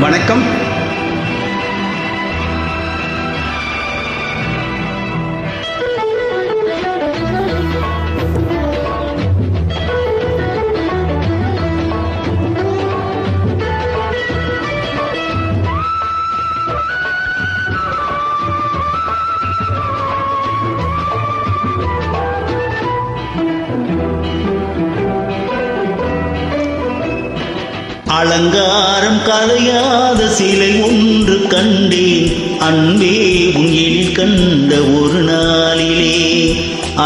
வணக்கம். அலங்காரம் கலையாத சிலை ஒன்று கண்டேன் அன்பே உன் எழில் கண்ட ஒரு நாளிலே.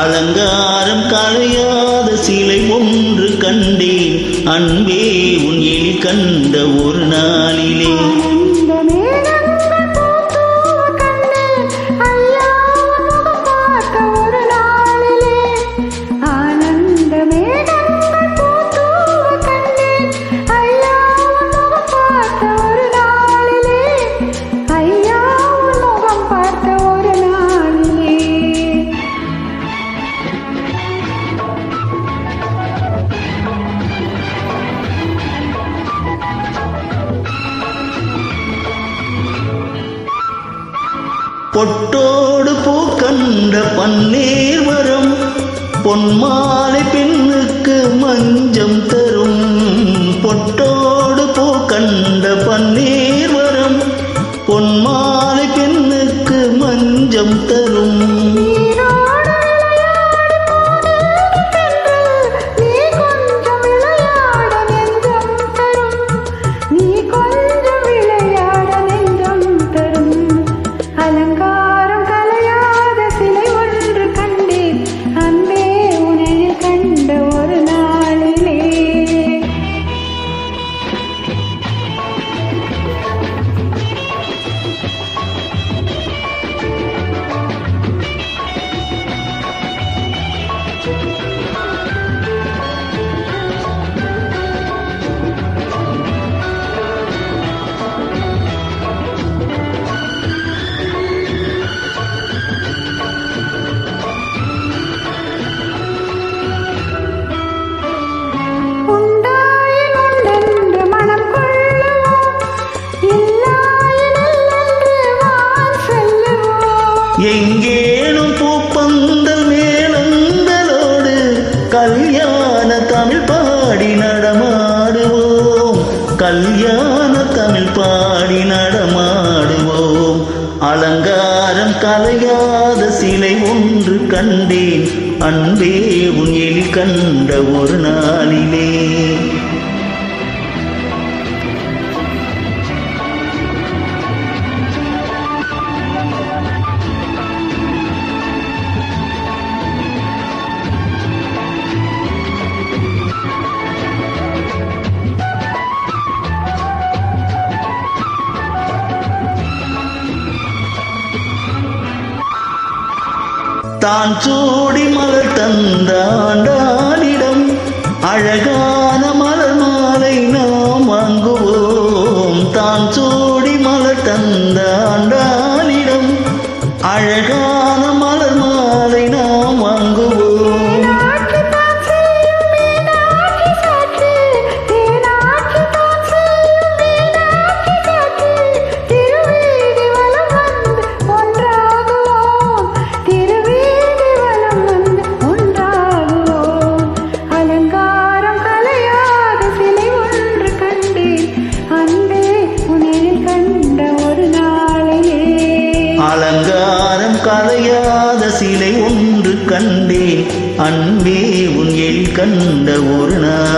அலங்காரம் கலையாத சிலை ஒன்று கண்டேன் அன்பே உன் எழில் கண்ட ஒரு நாளிலே. பொட்டோடு பூ கண்ட பன்னீர் வரம் பொன்மாலை பெண்ணுக்கு மஞ்சம் தரும். பொட்டோடு பூ கண்ட பன்னீர் வரம் பொன்மாலை பெண்ணுக்கு மஞ்சம் தரும். எங்கேனும் பூப்பந்தல் மேலங்களோடு கல்யாண தமிழ் பாடி நடமாடுவோம். கல்யாண தமிழ் பாடி நடமாடுவோம். அலங்காரம் கலையாத சிலை ஒன்று கண்டேன் அன்பே உன் எழில் கண்ட ஒரு நாளிலே. தான் சூடி மலர் தந்த ஆண்டாளிடம் அழகான மலர் மாலை நாம் வாங்குவோம். தான் சூடி மலர் தந்த ஆண்டாளிடம் அழகான மலர் மாலை நாம் வாங்குவோம். அலங்காரம் கலையாத சிலை ஒன்று கண்டேன் அன்பே உன் எழில் கண்ட ஒரு நாள்.